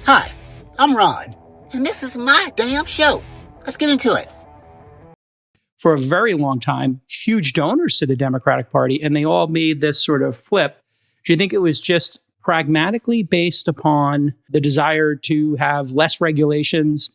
Hi, I'm Ron, and this is my damn show. Let's get into it. For a very long time, huge donors to the Democratic Party, and they all made this sort of flip. Do you think it was just pragmatically based upon the desire to have less regulations,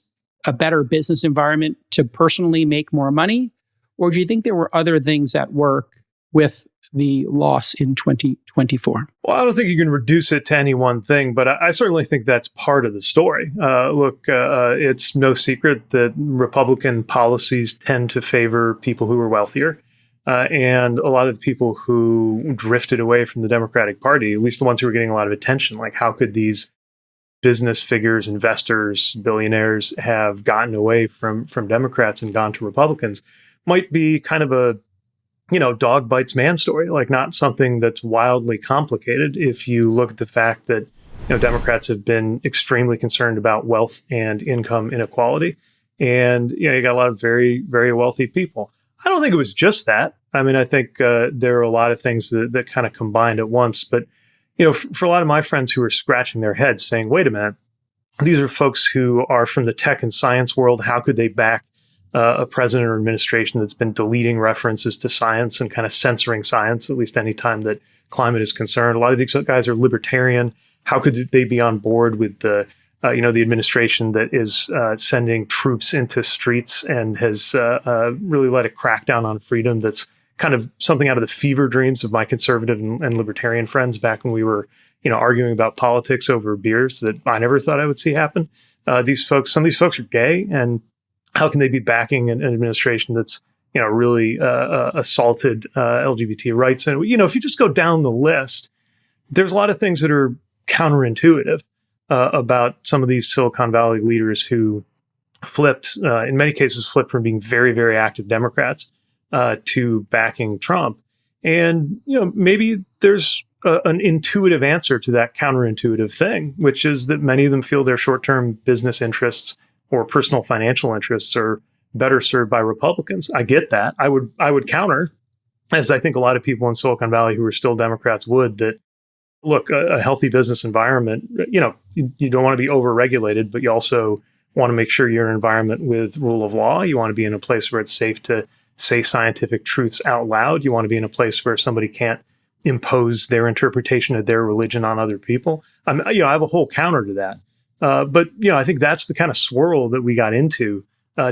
a better business environment to personally make more money? Or do you think there were other things at work with the loss in 2024? Well, I don't think you can reduce it to any one thing, but I certainly think that's part of the story. It's no secret that Republican policies tend to favor people who are wealthier. And a lot of the people who drifted away from the Democratic Party, at least the ones who were getting a lot of attention, like how could these business figures, investors, billionaires have gotten away from Democrats and gone to Republicans, might be kind of a dog bites man story, like not something that's wildly complicated if you look at the fact that Democrats have been extremely concerned about wealth and income inequality. And you got a lot of very, very wealthy people. I don't think it was just that. I mean, I think there are a lot of things that kind of combined at once. But, for a lot of my friends who are scratching their heads saying, wait a minute, these are folks who are from the tech and science world. How could they back a president or administration that's been deleting references to science and kind of censoring science, at least any time that climate is concerned? A lot of these guys are libertarian. How could they be on board with the administration that is sending troops into streets and has really let a crackdown on freedom that's kind of something out of the fever dreams of my conservative and libertarian friends back when we were, arguing about politics over beers that I never thought I would see happen. Some of these folks are gay, and how can they be backing an administration that's, really assaulted LGBT rights? And, if you just go down the list, there's a lot of things that are counterintuitive about some of these Silicon Valley leaders who in many cases, flipped from being very, very active Democrats to backing Trump. And, maybe there's an intuitive answer to that counterintuitive thing, which is that many of them feel their short-term business interests or personal financial interests are better served by Republicans. I get that. I would counter, as I think a lot of people in Silicon Valley who are still Democrats would, that look, a healthy business environment, you don't want to be over-regulated, but you also want to make sure you're in an environment with rule of law. You want to be in a place where it's safe to say scientific truths out loud. You want to be in a place where somebody can't impose their interpretation of their religion on other people. I have a whole counter to that. But I think that's the kind of swirl that we got into,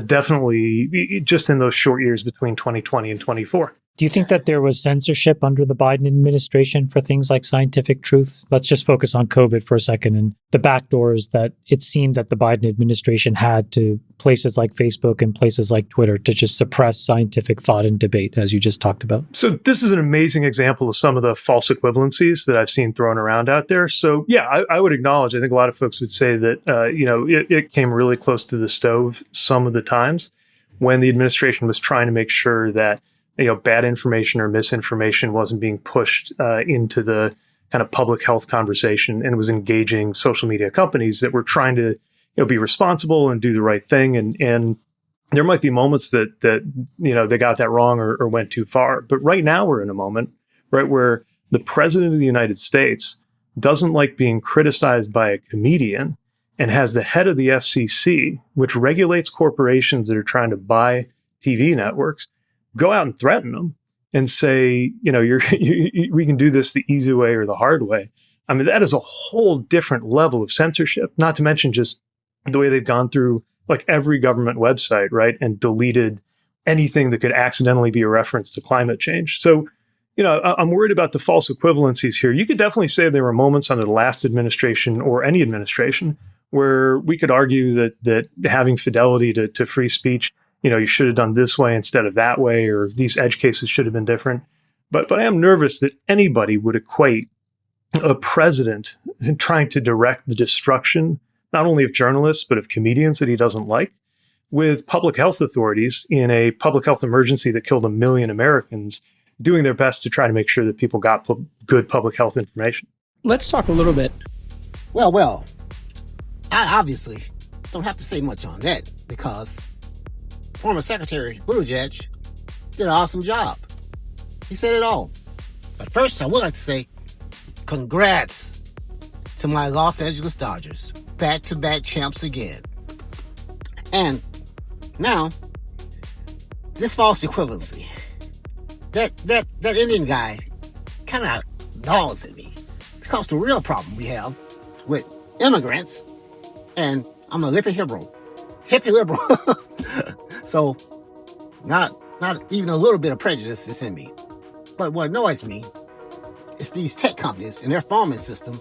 definitely just in those short years between 2020 and 24. Do you think that there was censorship under the Biden administration for things like scientific truth? Let's just focus on COVID for a second and the backdoors that it seemed that the Biden administration had to places like Facebook and places like Twitter to just suppress scientific thought and debate, as you just talked about. So this is an amazing example of some of the false equivalencies that I've seen thrown around out there. So yeah, I would acknowledge, I think a lot of folks would say that, it came really close to the stove some of the times when the administration was trying to make sure that bad information or misinformation wasn't being pushed into the kind of public health conversation, and was engaging social media companies that were trying to be responsible and do the right thing. And there might be moments that they got that wrong or went too far. But right now we're in a moment, right, where the president of the United States doesn't like being criticized by a comedian and has the head of the FCC, which regulates corporations that are trying to buy TV networks, go out and threaten them and say, we can do this the easy way or the hard way. I mean, that is a whole different level of censorship, not to mention just the way they've gone through like every government website, right, and deleted anything that could accidentally be a reference to climate change. So, I'm worried about the false equivalencies here. You could definitely say there were moments under the last administration or any administration where we could argue that having fidelity to free speech, you should have done this way instead of that way, or these edge cases should have been different. But I am nervous that anybody would equate a president trying to direct the destruction, not only of journalists, but of comedians that he doesn't like, with public health authorities in a public health emergency that killed 1 million Americans, doing their best to try to make sure that people got good public health information. Let's talk a little bit. Well, I obviously don't have to say much on that because former Secretary Buttigieg did an awesome job. He said it all. But first, I would like to say congrats to my Los Angeles Dodgers. back-to-back champs again. And now, this false equivalency. That Indian guy kind of gnaws at me. Because the real problem we have with immigrants, and I'm a hippie liberal. So, not even a little bit of prejudice is in me. But what annoys me is these tech companies and their farming system,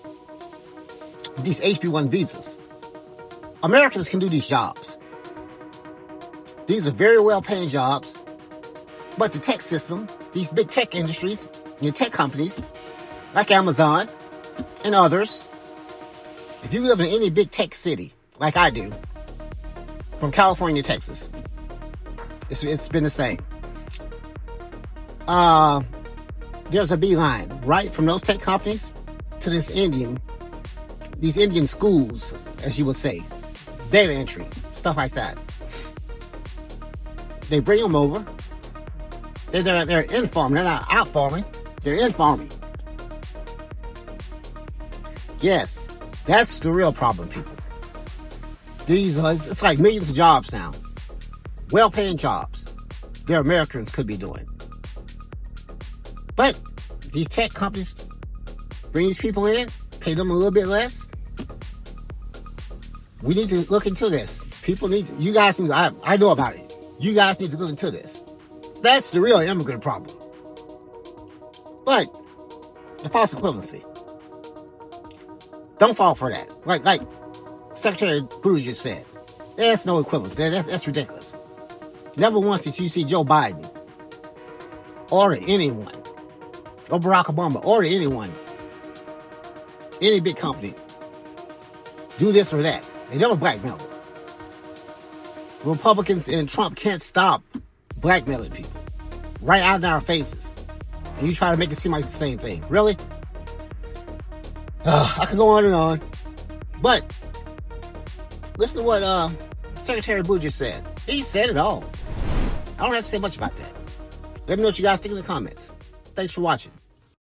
these HB1 visas. Americans can do these jobs. These are very well-paying jobs. But the tech system, these big tech industries, and tech companies, like Amazon and others, if you live in any big tech city, like I do, from California to Texas, it's been the same. There's a beeline right from those tech companies to these Indian schools, as you would say, data entry, stuff like that. They bring them over. They're in farming. They're not out farming. They're in farming. Yes, that's the real problem, people. It's like millions of jobs now. Well-paying jobs. Their Americans could be doing. But these tech companies bring these people in, pay them a little bit less. We need to look into this. You guys need to, I know about it. You guys need to look into this. That's the real immigrant problem. But the false equivalency. Don't fall for that. Like Secretary Buttigieg said, there's no equivalency. That's ridiculous. Never once did you see Joe Biden order anyone, or Barack Obama order anyone, any big company, do this or that. They never blackmail them. Republicans and Trump can't stop blackmailing people right out in our faces. And you try to make it seem like the same thing. Really? I could go on and on. But listen to what Secretary Buttigieg said. He said it all. I don't have to say much about that. Let me know what you guys think in the comments. Thanks for watching.